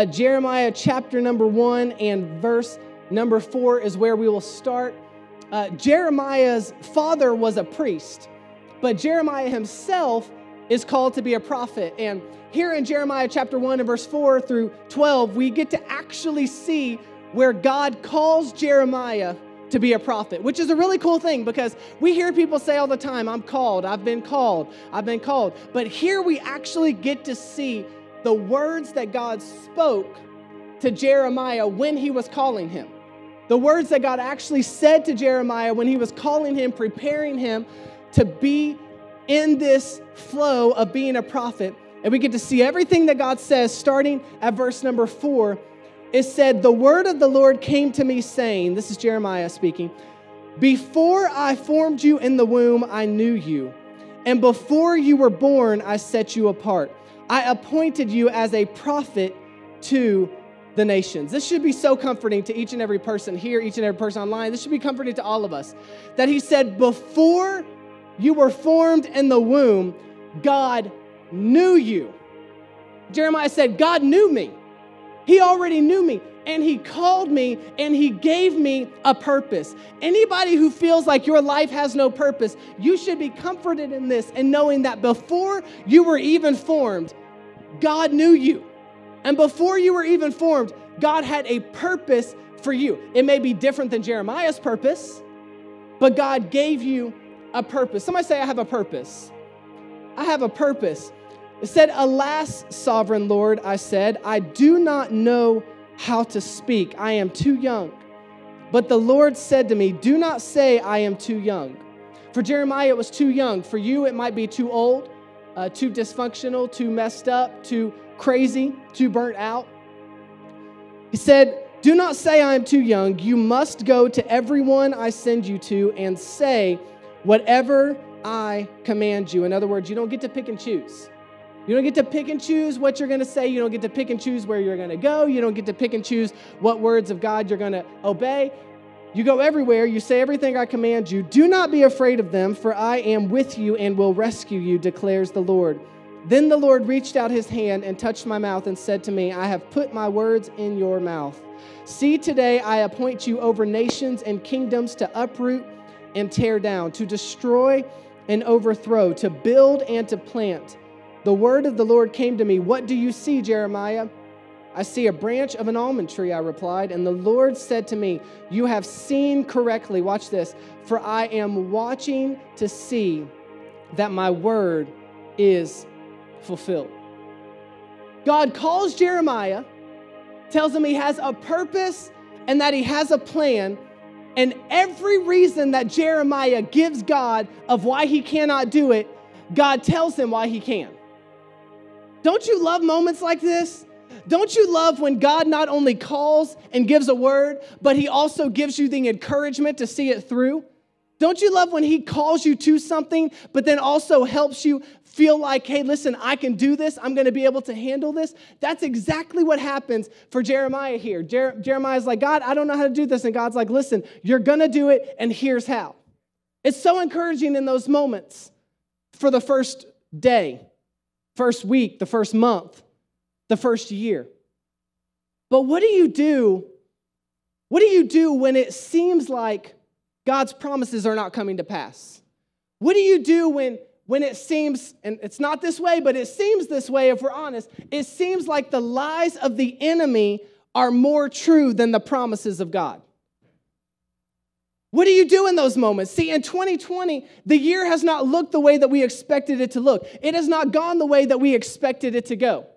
Jeremiah chapter number 1 and verse number 4 is where we will start. Jeremiah's father was a priest, but Jeremiah himself is called to be a prophet. And here in Jeremiah chapter 1 and verse 4 through 12, we get to actually see where God calls Jeremiah to be a prophet, which is a really cool thing because we hear people say all the time, I'm called, I've been called, I've been called. But here we actually get to see the words that God spoke to Jeremiah when he was calling him. The words that God actually said to Jeremiah when he was calling him, preparing him to be in this flow of being a prophet. And we get to see everything that God says starting at verse number 4. It said, the word of the Lord came to me saying, this is Jeremiah speaking, before I formed you in the womb, I knew you. And before you were born, I set you apart. I appointed you as a prophet to the nations. This should be so comforting to each and every person here, each and every person online. This should be comforting to all of us. That he said, before you were formed in the womb, God knew you. Jeremiah said, God knew me. He already knew me, and he called me, and he gave me a purpose. Anybody who feels like your life has no purpose, you should be comforted in this and knowing that before you were even formed, God knew you. And before you were even formed, God had a purpose for you. It may be different than Jeremiah's purpose, but God gave you a purpose. Somebody say, I have a purpose. I have a purpose. It said, alas, sovereign Lord, I said, I do not know how to speak. I am too young. But the Lord said to me, do not say I am too young. For Jeremiah, it was too young. For you, it might be too old, too dysfunctional, too messed up, too crazy, too burnt out. He said, do not say I am too young. You must go to everyone I send you to and say whatever I command you. In other words, you don't get to pick and choose. You don't get to pick and choose what you're going to say. You don't get to pick and choose where you're going to go. You don't get to pick and choose what words of God you're going to obey. You go everywhere. You say everything I command you. Do not be afraid of them, for I am with you and will rescue you, declares the Lord. Then the Lord reached out his hand and touched my mouth and said to me, I have put my words in your mouth. See, today I appoint you over nations and kingdoms to uproot and tear down, to destroy and overthrow, to build and to plant. The word of the Lord came to me. What do you see, Jeremiah? I see a branch of an almond tree, I replied. And the Lord said to me, you have seen correctly. Watch this. For I am watching to see that my word is fulfilled. God calls Jeremiah, tells him he has a purpose and that he has a plan. And every reason that Jeremiah gives God of why he cannot do it, God tells him why he can. Don't you love moments like this? Don't you love when God not only calls and gives a word, but he also gives you the encouragement to see it through? Don't you love when he calls you to something, but then also helps you feel like, hey, listen, I can do this. I'm going to be able to handle this. That's exactly what happens for Jeremiah here. Jeremiah's like, God, I don't know how to do this. And God's like, listen, you're going to do it, and here's how. It's so encouraging in those moments for the first day, first week, the first month, the first year. But what do you do? What do you do when it seems like God's promises are not coming to pass? What do you do when it seems, and it's not this way, but it seems this way if we're honest, it seems like the lies of the enemy are more true than the promises of God? What do you do in those moments? See, in 2020, the year has not looked the way that we expected it to look. It has not gone the way that we expected it to go.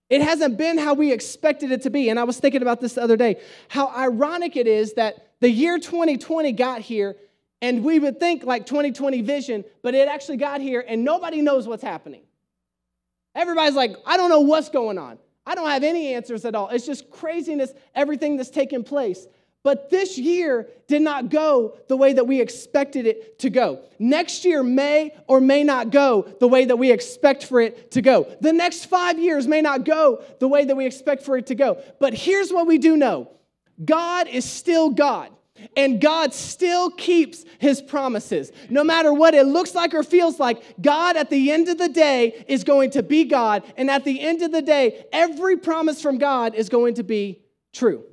It hasn't been how we expected it to be. And I was thinking about this the other day, how ironic it is that the year 2020 got here, and we would think like 2020 vision, but it actually got here, and nobody knows what's happening. Everybody's like, I don't know what's going on. I don't have any answers at all. It's just craziness, everything that's taking place. But this year did not go the way that we expected it to go. Next year may or may not go the way that we expect for it to go. The next 5 years may not go the way that we expect for it to go. But here's what we do know. God is still God. And God still keeps his promises. No matter what it looks like or feels like, God at the end of the day is going to be God. And at the end of the day, every promise from God is going to be true.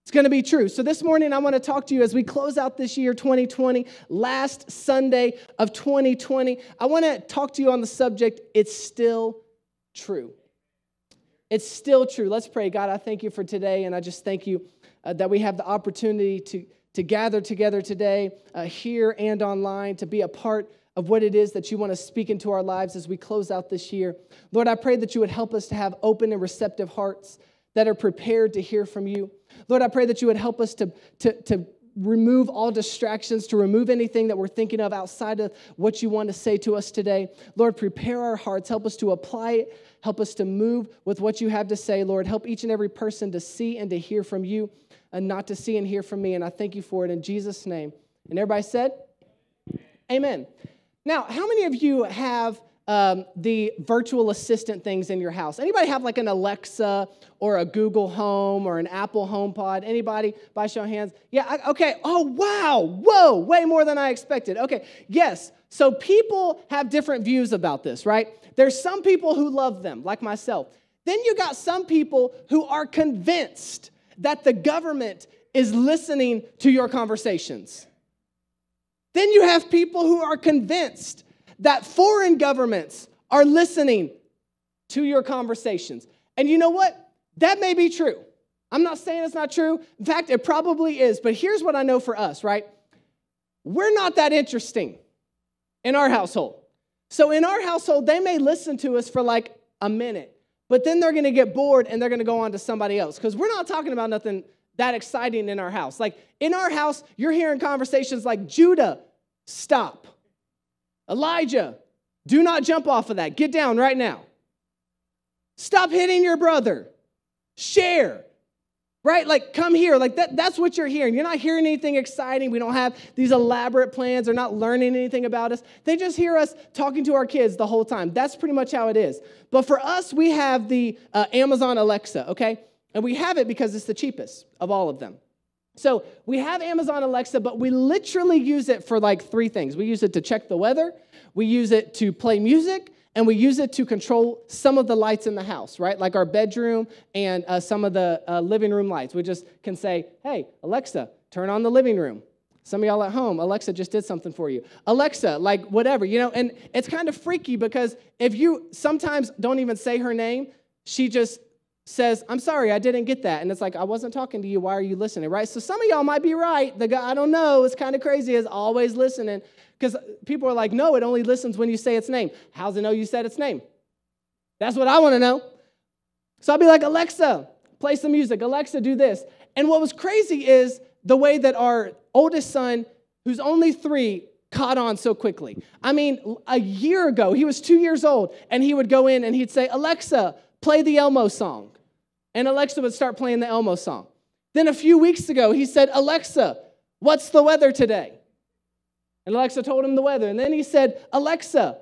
It's going to be true. So this morning, I want to talk to you as we close out this year, 2020, last Sunday of 2020. I want to talk to you on the subject, it's still true. It's still true. Let's pray. God, I thank you for today, and I just thank you that we have the opportunity to gather together today, here and online, to be a part of what it is that you want to speak into our lives as we close out this year. Lord, I pray that you would help us to have open and receptive hearts that are prepared to hear from you. Lord, I pray that you would help us to remove all distractions, to remove anything that we're thinking of outside of what you want to say to us today. Lord, prepare our hearts. Help us to apply it. Help us to move with what you have to say, Lord. Help each and every person to see and to hear from you and not to see and hear from me. And I thank you for it in Jesus' name. And everybody said, amen. Now, how many of you have the virtual assistant things in your house? Anybody have like an Alexa or a Google Home or an Apple HomePod? Anybody? By show of hands? Yeah, okay. Oh, wow. Whoa, way more than I expected. Okay, yes. So people have different views about this, right? There's some people who love them, like myself. Then you got some people who are convinced that the government is listening to your conversations. Then you have people who are convinced that foreign governments are listening to your conversations. And you know what? That may be true. I'm not saying it's not true. In fact, it probably is. But here's what I know for us, right? We're not that interesting in our household. So in our household, they may listen to us for like a minute, but then they're going to get bored and they're going to go on to somebody else because we're not talking about nothing that exciting in our house. Like in our house, you're hearing conversations like, Judah, stop. Elijah, do not jump off of that. Get down right now. Stop hitting your brother. Share. Right? Like, come here. Like, that's what you're hearing. You're not hearing anything exciting. We don't have these elaborate plans. They're not learning anything about us. They just hear us talking to our kids the whole time. That's pretty much how it is. But for us, we have the Amazon Alexa, okay? And we have it because it's the cheapest of all of them. So we have Amazon Alexa, but we literally use it for like three things. We use it to check the weather, we use it to play music, and we use it to control some of the lights in the house, right? Like our bedroom and some of the living room lights. We just can say, hey, Alexa, turn on the living room. Some of y'all at home, Alexa just did something for you. Alexa, like whatever, you know, and it's kind of freaky because if you sometimes don't even say her name, she just says, I'm sorry, I didn't get that. And it's like, I wasn't talking to you. Why are you listening, right? So some of y'all might be right. The guy, I don't know, it's kind of crazy, is always listening. Because people are like, no, it only listens when you say its name. How's it know you said its name? That's what I want to know. So I'll be like, Alexa, play some music. Alexa, do this. And what was crazy is the way that our oldest son, who's only 3, caught on so quickly. I mean, a year ago, he was 2 years old, and he would go in and he'd say, Alexa, play the Elmo song. And Alexa would start playing the Elmo song. Then a few weeks ago, he said, Alexa, what's the weather today? And Alexa told him the weather. And then he said, Alexa,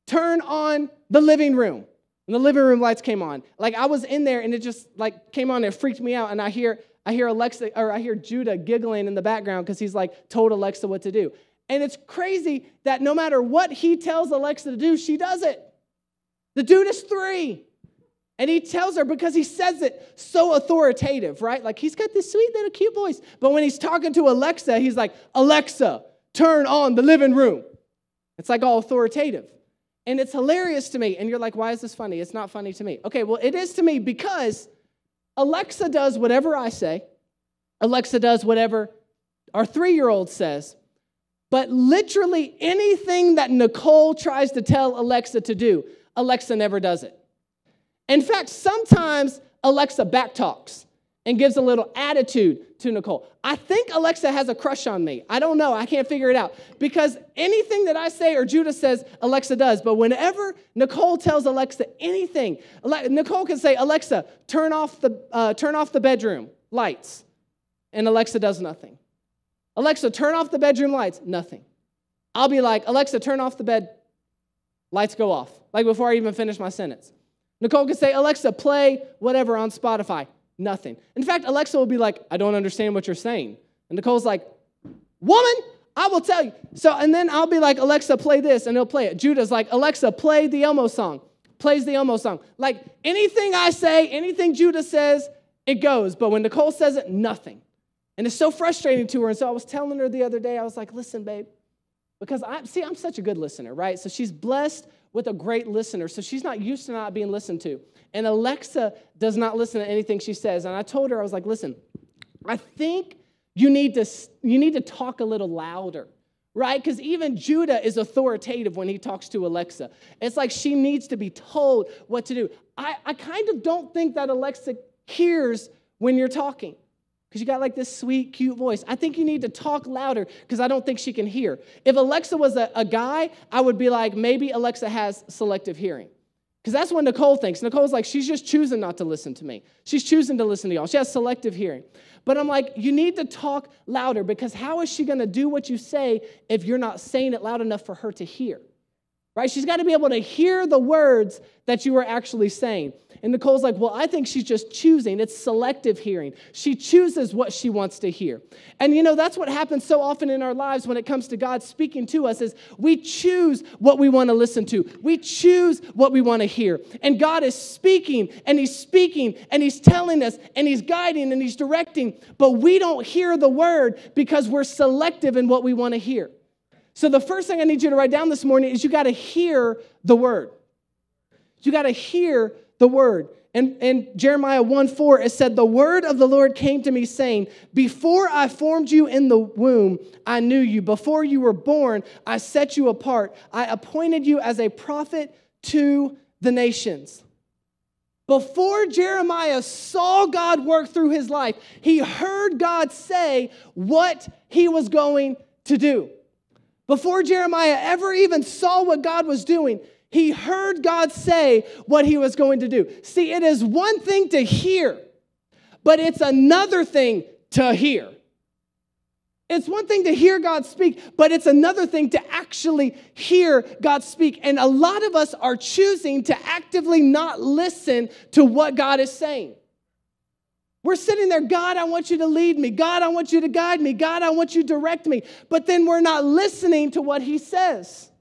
turn on the living room. And the living room lights came on. Like I was in there and it just like came on and it freaked me out. And I hear Alexa, or I hear Judah giggling in the background because he's like told Alexa what to do. And it's crazy that no matter what he tells Alexa to do, she does it. The dude is 3. And he tells her because he says it so authoritative, right? Like he's got this sweet little cute voice. But when he's talking to Alexa, he's like, Alexa, turn on the living room. It's like all authoritative. And it's hilarious to me. And you're like, why is this funny? It's not funny to me. Okay, well, it is to me because Alexa does whatever I say. Alexa does whatever our 3-year-old says. But literally anything that Nicole tries to tell Alexa to do, Alexa never does it. In fact, sometimes Alexa backtalks and gives a little attitude to Nicole. I think Alexa has a crush on me. I don't know. I can't figure it out. Because anything that I say or Judah says, Alexa does. But whenever Nicole tells Alexa anything, Nicole can say, Alexa, turn off the bedroom lights. And Alexa does nothing. Alexa, turn off the bedroom lights. Nothing. I'll be like, Alexa, turn off the bed. Lights go off. Like before I even finish my sentence. Nicole can say, Alexa, play whatever on Spotify. Nothing. In fact, Alexa will be like, I don't understand what you're saying. And And Nicole's like, woman, I will tell you. So, and then I'll be like, Alexa, play this, and he'll play it. Judah's like, Alexa, play the Elmo song. Plays the Elmo song. Like, anything I say, anything Judah says, it goes. But when Nicole says it, nothing. And it's so frustrating to her. And so I was telling her the other day, I was like, listen, babe, because I'm such a good listener, right? So she's blessed with a great listener. So she's not used to not being listened to. And Alexa does not listen to anything she says. And I told her, I was like, listen, I think you need to talk a little louder, right? Because even Judah is authoritative when he talks to Alexa. It's like she needs to be told what to do. I kind of don't think that Alexa hears when you're talking, because you got like this sweet, cute voice. I think you need to talk louder because I don't think she can hear. If Alexa was a guy, I would be like, maybe Alexa has selective hearing. Because that's what Nicole thinks. Nicole's like, she's just choosing not to listen to me. She's choosing to listen to y'all. She has selective hearing. But I'm like, you need to talk louder, because how is she going to do what you say if you're not saying it loud enough for her to hear? Right? She's got to be able to hear the words that you are actually saying. And Nicole's like, well, I think she's just choosing. It's selective hearing. She chooses what she wants to hear. And that's what happens so often in our lives when it comes to God speaking to us, is we choose what we want to listen to. We choose what we want to hear. And God is speaking, and He's telling us, and He's guiding, and He's directing, but we don't hear the word because we're selective in what we want to hear. So the first thing I need you to write down this morning is you got to hear the word. You got to hear the word. And in Jeremiah 1:4, it said, the word of the Lord came to me saying, before I formed you in the womb, I knew you. Before you were born, I set you apart. I appointed you as a prophet to the nations. Before Jeremiah saw God work through his life, he heard God say what he was going to do. Before Jeremiah ever even saw what God was doing, he heard God say what he was going to do. See, it is one thing to hear, but it's another thing to hear. It's one thing to hear God speak, but it's another thing to actually hear God speak. And a lot of us are choosing to actively not listen to what God is saying. We're sitting there, God, I want you to lead me. God, I want you to guide me. God, I want you to direct me. But then we're not listening to what he says.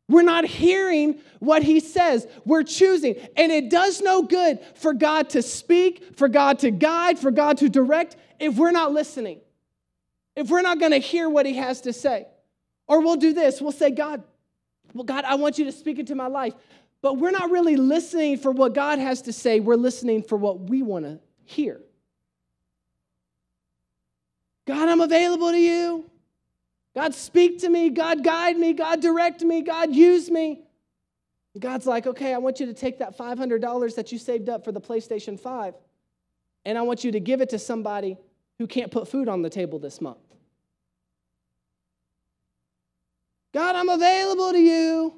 We're not hearing what he says. We're choosing. And it does no good for God to speak, for God to guide, for God to direct, if we're not listening. If we're not going to hear what he has to say. Or we'll do this. We'll say, God, I want you to speak into my life. But we're not really listening for what God has to say. We're listening for what we want to hear. God, I'm available to you. God, speak to me. God, guide me. God, direct me. God, use me. And God's like, okay, I want you to take that $500 that you saved up for the PlayStation 5, and I want you to give it to somebody who can't put food on the table this month. God, I'm available to you.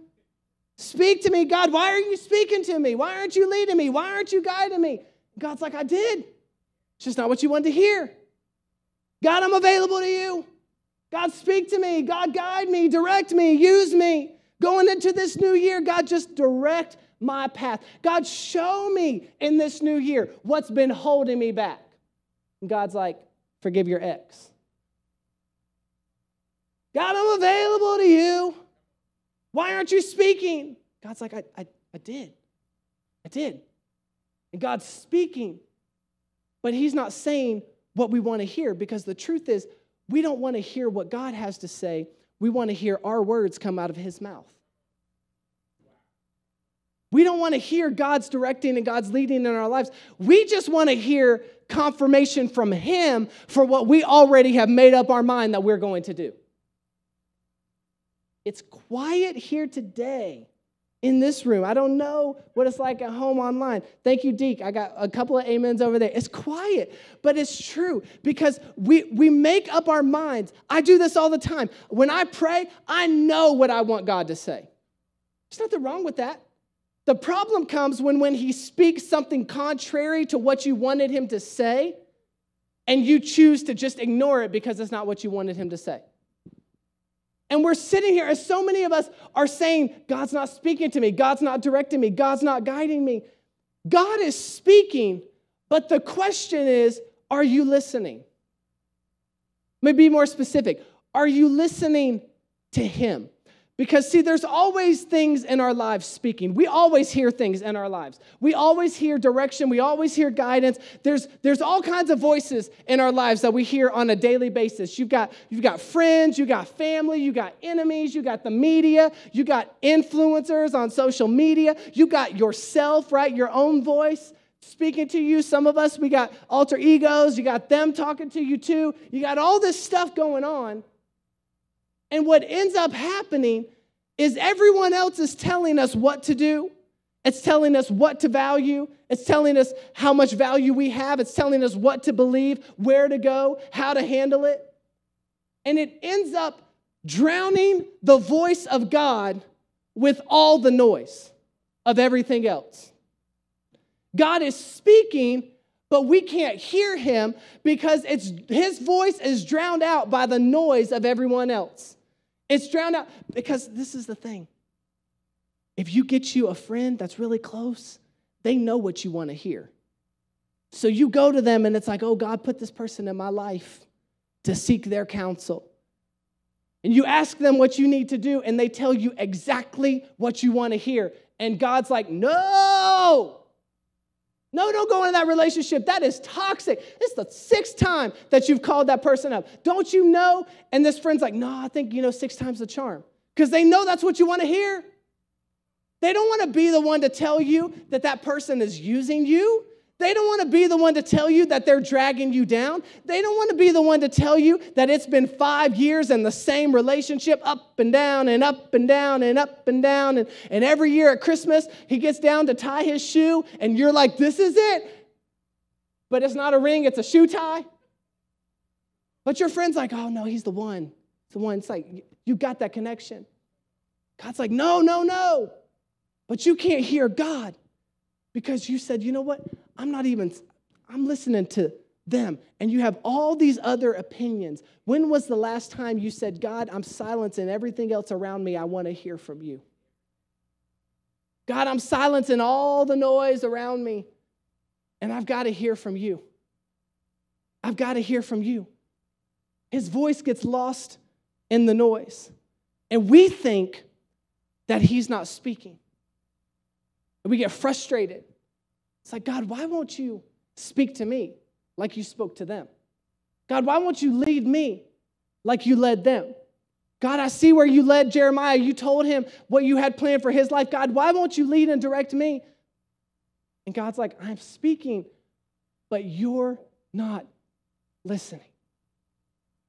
Speak to me. God, why are you speaking to me? Why aren't you leading me? Why aren't you guiding me? God's like, I did. It's just not what you wanted to hear. God, I'm available to you. God, speak to me. God, guide me, direct me, use me. Going into this new year, God, just direct my path. God, show me in this new year what's been holding me back. And God's like, forgive your ex. God, I'm available to you. Why aren't you speaking? God's like, I did. I did. And God's speaking, but he's not saying what we want to hear, because the truth is, we don't want to hear what God has to say. We want to hear our words come out of his mouth. We don't want to hear God's directing and God's leading in our lives. We just want to hear confirmation from him for what we already have made up our mind that we're going to do. It's quiet here today in this room. I don't know what it's like at home online. Thank you, Deke. I got a couple of amens over there. It's quiet, but it's true, because we make up our minds. I do this all the time. When I pray, I know what I want God to say. There's nothing wrong with that. The problem comes when he speaks something contrary to what you wanted him to say, and you choose to just ignore it because it's not what you wanted him to say. And we're sitting here, as so many of us are saying, God's not speaking to me. God's not directing me. God's not guiding me. God is speaking, but the question is, are you listening? Let me be more specific. Are you listening to him? Because, see, there's always things in our lives speaking. We always hear things in our lives. We always hear direction. We always hear guidance. There's all kinds of voices in our lives that we hear on a daily basis. You've got friends, you got family, you got enemies, you got the media, you got influencers on social media, you got yourself, right? Your own voice speaking to you. Some of us, we got alter egos. You got them talking to you too. You got all this stuff going on. And what ends up happening is everyone else is telling us what to do. It's telling us what to value. It's telling us how much value we have. It's telling us what to believe, where to go, how to handle it. And it ends up drowning the voice of God with all the noise of everything else. God is speaking, but we can't hear him because his voice is drowned out by the noise of everyone else. It's drowned out because this is the thing. If you get you a friend that's really close, they know what you want to hear. So you go to them and it's like, oh, God put this person in my life to seek their counsel. And you ask them what you need to do and they tell you exactly what you want to hear. And God's like, no, don't go into that relationship. That is toxic. This is the 6th time that you've called that person up. Don't you know? And this friend's like, no, I think, 6 times the charm. Because they know that's what you want to hear. They don't want to be the one to tell you that that person is using you. They don't want to be the one to tell you that they're dragging you down. They don't want to be the one to tell you that it's been 5 years in the same relationship, up and down and up and down and up and down. And every year at Christmas, he gets down to tie his shoe, and you're like, this is it. But it's not a ring, it's a shoe tie. But your friend's like, oh, no, he's the one. It's the one. It's like, you got that connection. God's like, no. But you can't hear God because you said, you know what? I'm listening to them. And you have all these other opinions. When was the last time you said, God, I'm silencing everything else around me. I want to hear from you. God, I'm silencing all the noise around me. And I've got to hear from you. I've got to hear from you. His voice gets lost in the noise. And we think that he's not speaking. And we get frustrated. It's like, God, why won't you speak to me like you spoke to them? God, why won't you lead me like you led them? God, I see where you led Jeremiah. You told him what you had planned for his life. God, why won't you lead and direct me? And God's like, I'm speaking, but you're not listening.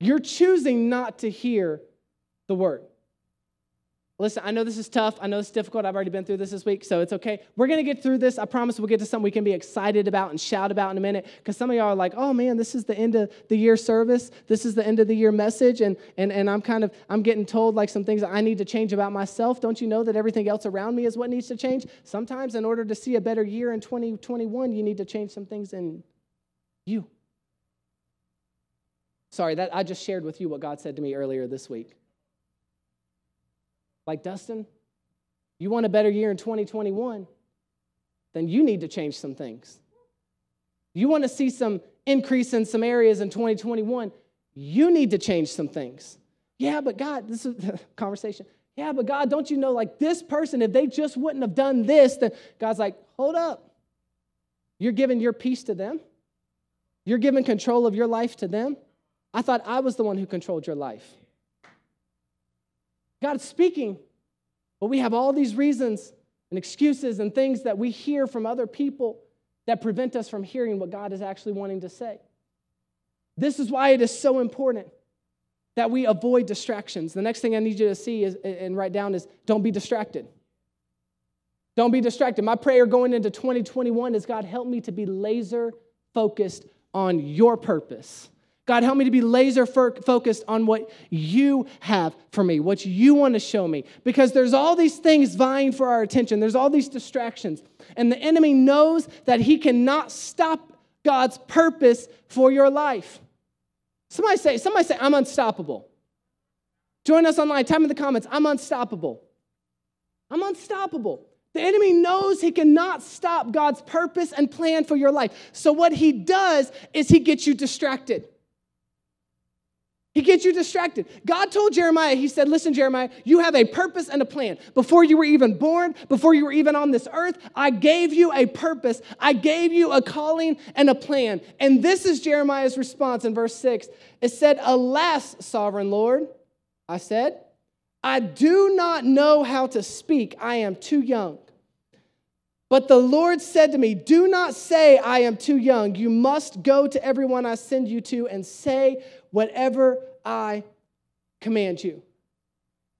You're choosing not to hear the word. Listen, I know this is tough. I know it's difficult. I've already been through this week, so it's okay. We're going to get through this. I promise we'll get to something we can be excited about and shout about in a minute, because some of y'all are like, oh, man, this is the end of the year service. This is the end of the year message, and I'm getting told like some things that I need to change about myself. Don't you know that everything else around me is what needs to change? Sometimes in order to see a better year in 2021, you need to change some things in you. Sorry, that I just shared with you what God said to me earlier this week. Like, Dustin, you want a better year in 2021, then you need to change some things. You want to see some increase in some areas in 2021, you need to change some things. Yeah, but God, this is the conversation. Yeah, but God, don't you know, like this person, if they just wouldn't have done this, then God's like, hold up. You're giving your peace to them? You're giving control of your life to them? I thought I was the one who controlled your life. God's speaking, but we have all these reasons and excuses and things that we hear from other people that prevent us from hearing what God is actually wanting to say. This is why it is so important that we avoid distractions. The next thing I need you to see is, and write down is, don't be distracted. Don't be distracted. My prayer going into 2021 is, God, help me to be laser focused on your purpose. God, help me to be laser focused on what you have for me, what you want to show me. Because there's all these things vying for our attention. There's all these distractions. And the enemy knows that he cannot stop God's purpose for your life. Somebody say, I'm unstoppable. Join us online. Type in the comments, I'm unstoppable. I'm unstoppable. The enemy knows he cannot stop God's purpose and plan for your life. So what he does is he gets you distracted. He gets you distracted. God told Jeremiah, he said, listen, Jeremiah, you have a purpose and a plan. Before you were even born, before you were even on this earth, I gave you a purpose. I gave you a calling and a plan. And this is Jeremiah's response in verse 6. It said, alas, sovereign Lord, I said, I do not know how to speak. I am too young. But the Lord said to me, do not say I am too young. You must go to everyone I send you to and say whatever I command you.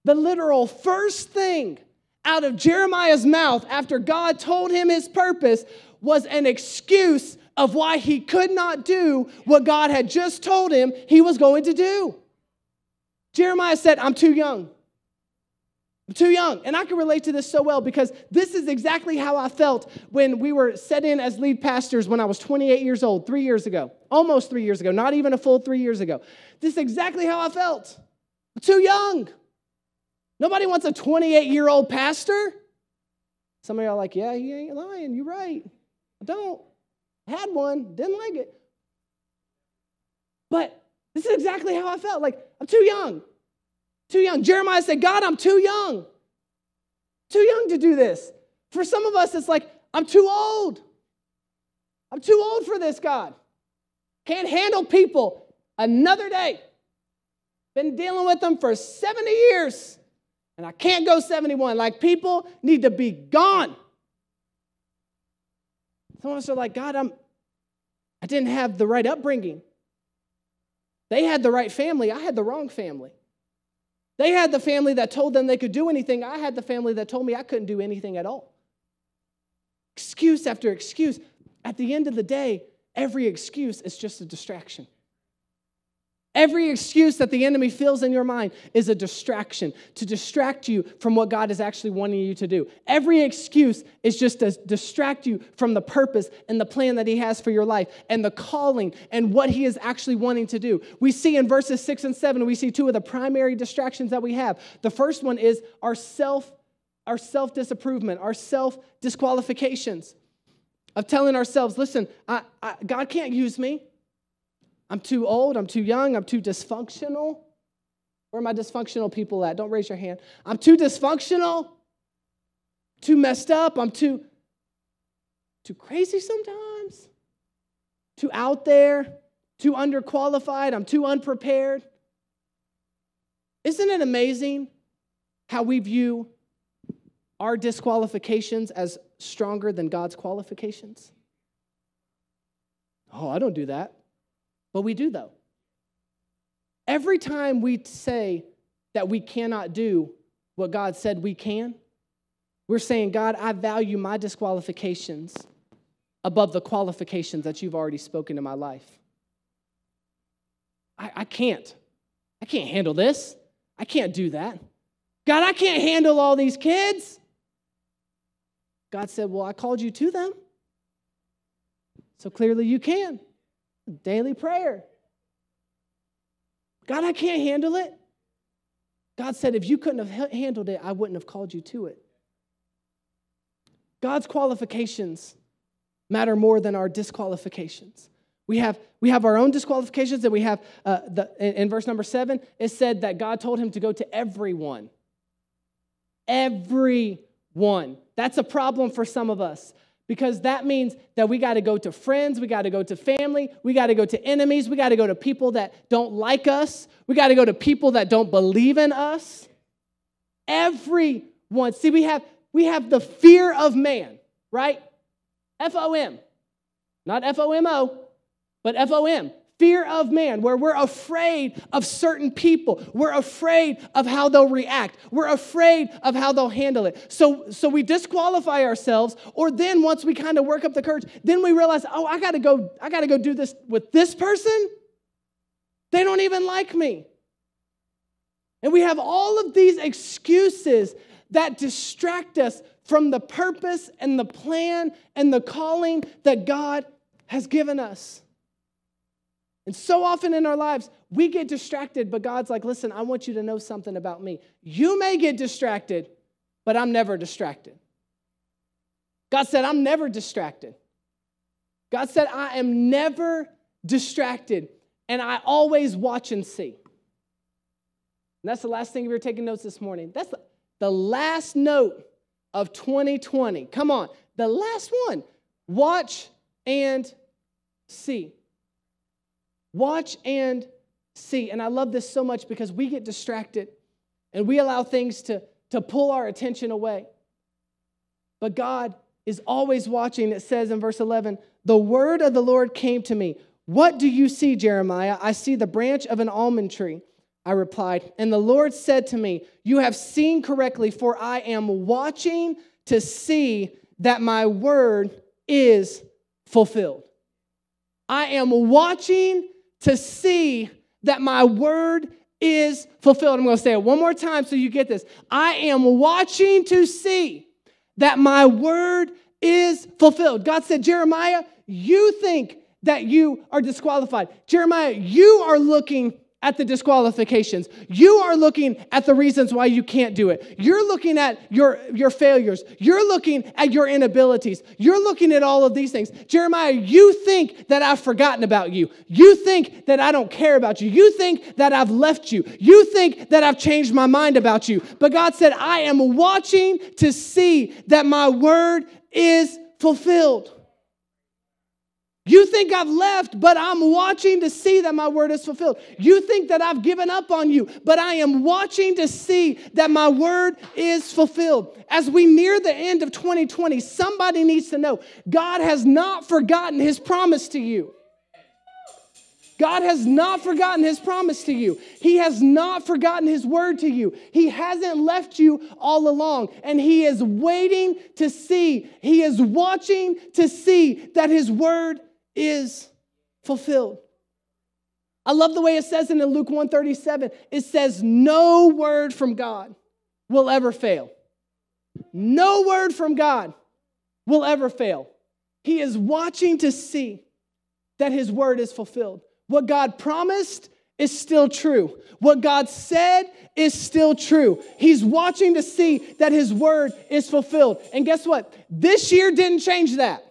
The literal first thing out of Jeremiah's mouth after God told him his purpose was an excuse of why he could not do what God had just told him he was going to do. Jeremiah said, I'm too young. I'm too young. And I can relate to this so well because this is exactly how I felt when we were set in as lead pastors when I was 28 years old, 3 years ago, almost 3 years ago, not even a full 3 years ago. This is exactly how I felt. I'm too young. Nobody wants a 28-year-old pastor. Some of y'all are like, yeah, he ain't lying. You're right. I don't. I had one. Didn't like it. But this is exactly how I felt. Like, I'm too young. Too young. Jeremiah said, God, I'm too young. Too young to do this. For some of us, it's like, I'm too old. I'm too old for this, God. Can't handle people another day. Been dealing with them for 70 years, and I can't go 71. Like, people need to be gone. Some of us are like, God, I didn't have the right upbringing. They had the right family. I had the wrong family. They had the family that told them they could do anything. I had the family that told me I couldn't do anything at all. Excuse after excuse. At the end of the day, every excuse is just a distraction. Every excuse that the enemy fills in your mind is a distraction to distract you from what God is actually wanting you to do. Every excuse is just to distract you from the purpose and the plan that he has for your life and the calling and what he is actually wanting to do. We see in verses 6 and 7, we see two of the primary distractions that we have. The first one is our self-disapprovement, our self-disqualifications of telling ourselves, listen, God can't use me. I'm too old, I'm too young, I'm too dysfunctional. Where are my dysfunctional people at? Don't raise your hand. I'm too dysfunctional, too messed up, I'm too crazy sometimes, too out there, too underqualified, I'm too unprepared. Isn't it amazing how we view our disqualifications as stronger than God's qualifications? Oh, I don't do that. But we do, though. Every time we say that we cannot do what God said we can, we're saying, God, I value my disqualifications above the qualifications that you've already spoken in my life. I can't handle this. I can't do that. God, I can't handle all these kids. God said, well, I called you to them. So clearly you can. Daily prayer. God, I can't handle it. God said, if you couldn't have handled it, I wouldn't have called you to it. God's qualifications matter more than our disqualifications. We have our own disqualifications, and we have, in verse number 7, it said that God told him to go to everyone. Everyone. That's a problem for some of us. Because that means that we got to go to friends, we got to go to family, we got to go to enemies, we got to go to people that don't like us, we got to go to people that don't believe in us. Everyone. See, we have the fear of man, right? F-O-M. Not F-O-M-O, but F-O-M. Fear of man, where we're afraid of certain people. We're afraid of how they'll react. We're afraid of how they'll handle it. So we disqualify ourselves, or then once we kind of work up the courage, then we realize, oh, I gotta go do this with this person. They don't even like me. And we have all of these excuses that distract us from the purpose and the plan and the calling that God has given us. And so often in our lives, we get distracted, but God's like, listen, I want you to know something about me. You may get distracted, but I'm never distracted. God said, I'm never distracted. God said, I am never distracted, and I always watch and see. And that's the last thing if you're taking notes this morning. That's the last note of 2020. Come on. The last one. Watch and see. Watch and see. And I love this so much because we get distracted and we allow things to pull our attention away. But God is always watching. It says in verse 11, the word of the Lord came to me. What do you see, Jeremiah? I see the branch of an almond tree. I replied, and the Lord said to me, you have seen correctly, for I am watching to see that my word is fulfilled. I am watching to see that my word is fulfilled. I'm going to say it one more time so you get this. I am watching to see that my word is fulfilled. God said, Jeremiah, you think that you are disqualified. Jeremiah, you are looking at the disqualifications. You are looking at the reasons why you can't do it. You're looking at your failures. You're looking at your inabilities. You're looking at all of these things. Jeremiah, you think that I've forgotten about you. You think that I don't care about you. You think that I've left you. You think that I've changed my mind about you. But God said, I am watching to see that my word is fulfilled. You think I've left, but I'm watching to see that my word is fulfilled. You think that I've given up on you, but I am watching to see that my word is fulfilled. As we near the end of 2020, somebody needs to know God has not forgotten his promise to you. God has not forgotten his promise to you. He has not forgotten his word to you. He hasn't left you all along, and he is waiting to see. He is watching to see that his word is fulfilled. I love the way it says in Luke 1:37. It says, no word from God will ever fail. No word from God will ever fail. He is watching to see that his word is fulfilled. What God promised is still true. What God said is still true. He's watching to see that his word is fulfilled. And guess what? This year didn't change that.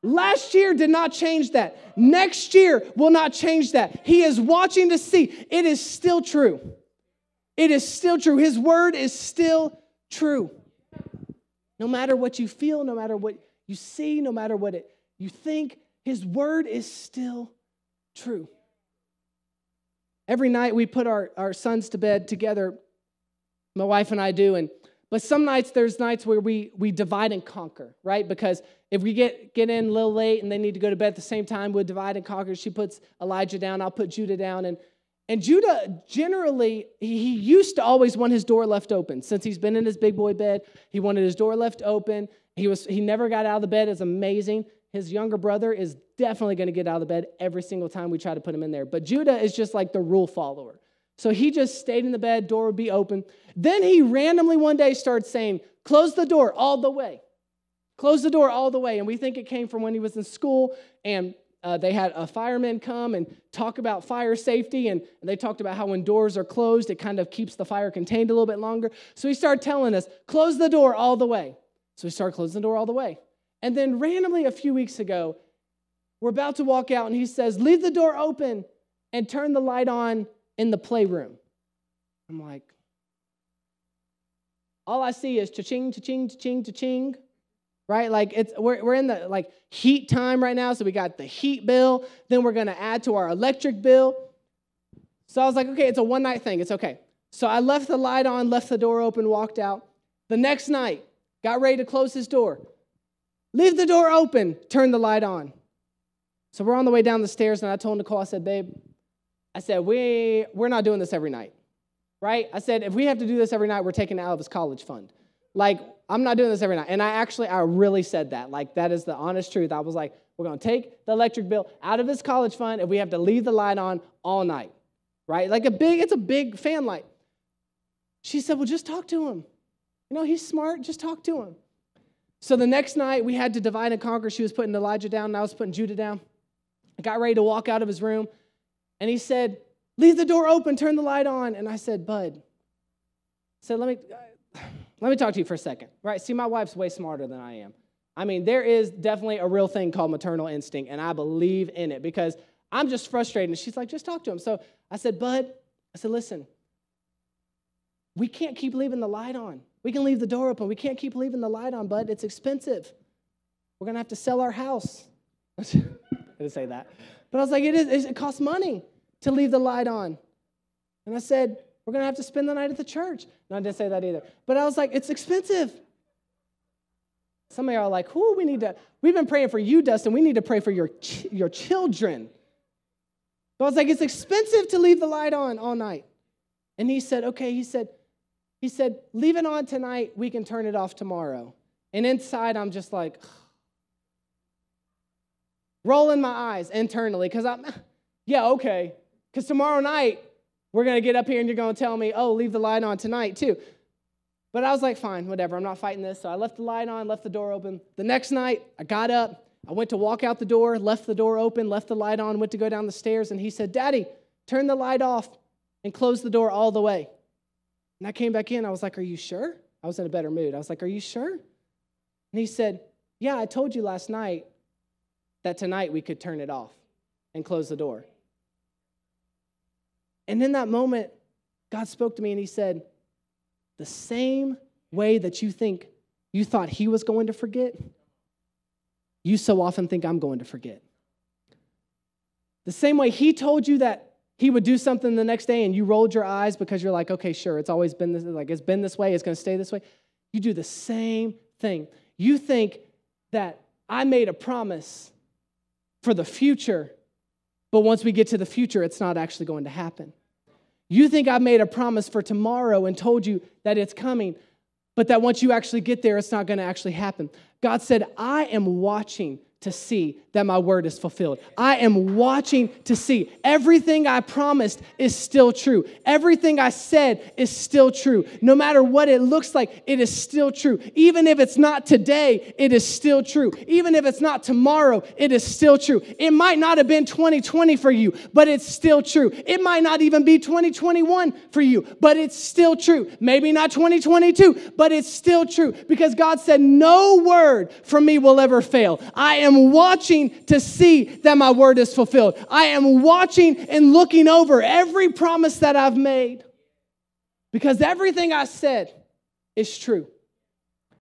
Last year did not change that. Next year will not change that. He is watching to see. It is still true. It is still true. His word is still true. No matter what you feel, no matter what you see, no matter what you think, his word is still true. Every night we put our sons to bed together, my wife and I do, but some nights, there's nights where we divide and conquer, right? Because if we get in a little late and they need to go to bed at the same time, we'll divide and conquer. She puts Elijah down, I'll put Judah down. And Judah, generally, he used to always want his door left open. Since he's been in his big boy bed, he wanted his door left open. He never got out of the bed. It's amazing. His younger brother is definitely going to get out of the bed every single time we try to put him in there. But Judah is just like the rule follower. So he just stayed in the bed, door would be open. Then he randomly one day started saying, close the door all the way. Close the door all the way. And we think it came from when he was in school and they had a fireman come and talk about fire safety. And they talked about how when doors are closed, it kind of keeps the fire contained a little bit longer. So he started telling us, close the door all the way. So we started closing the door all the way. And then randomly a few weeks ago, we're about to walk out and he says, leave the door open and turn the light on in the playroom. I'm like, all I see is cha-ching, cha-ching, cha-ching, cha-ching, right? Like we're in the heat time right now, so we got the heat bill. Then we're going to add to our electric bill. So I was like, okay, it's a one-night thing. It's okay. So I left the light on, left the door open, walked out. The next night, got ready to close his door. Leave the door open, turn the light on. So we're on the way down the stairs, and I told Nicole, I said, babe, we're not doing this every night, right? I said, if we have to do this every night, we're taking it out of his college fund. I'm not doing this every night. And I really said that. That is the honest truth. I was like, we're going to take the electric bill out of his college fund if we have to leave the light on all night, right? It's a big fan light. She said, well, just talk to him. He's smart. Just talk to him. So the next night, we had to divide and conquer. She was putting Elijah down, and I was putting Judah down. I got ready to walk out of his room, and he said, leave the door open, turn the light on. And I said, bud, let me talk to you for a second. Right? See, my wife's way smarter than I am. There is definitely a real thing called maternal instinct, and I believe in it because I'm just frustrated. And she's like, just talk to him. So I said, bud, I said, listen, we can't keep leaving the light on. We can leave the door open. We can't keep leaving the light on, bud. It's expensive. We're going to have to sell our house. I didn't say that. But I was like, it costs money to leave the light on. And I said, we're going to have to spend the night at the church. No, I didn't say that either. But I was like, it's expensive. Some of y'all are like, we've been praying for you, Dustin. We need to pray for your children. So I was like, it's expensive to leave the light on all night. And he said, okay, he said, leave it on tonight. We can turn it off tomorrow. And inside, I'm just like, rolling my eyes internally because okay. Because tomorrow night, we're going to get up here and you're going to tell me, oh, leave the light on tonight too. But I was like, fine, whatever. I'm not fighting this. So I left the light on, left the door open. The next night, I got up. I went to walk out the door, left the door open, left the light on, went to go down the stairs. And he said, Daddy, turn the light off and close the door all the way. And I came back in. I was like, are you sure? I was in a better mood. I was like, are you sure? And he said, yeah, I told you last night that tonight we could turn it off and close the door. And in that moment, God spoke to me and he said, the same way that you thought he was going to forget, you so often think I'm going to forget. The same way he told you that he would do something the next day and you rolled your eyes because you're like, okay, sure, it's always been this, like it's been this way, it's going to stay this way. You do the same thing. You think that I made a promise for the future, but once we get to the future, it's not actually going to happen. You think I made a promise for tomorrow and told you that it's coming, but that once you actually get there, it's not going to actually happen. God said, I am watching to see that my word is fulfilled. I am watching to see everything I promised is still true. Everything I said is still true. No matter what it looks like, it is still true. Even if it's not today, it is still true. Even if it's not tomorrow, it is still true. It might not have been 2020 for you, but it's still true. It might not even be 2021 for you, but it's still true. Maybe not 2022, but it's still true because God said, no word from me will ever fail. I am watching to see that my word is fulfilled. I am watching and looking over every promise that I've made because everything I said is true.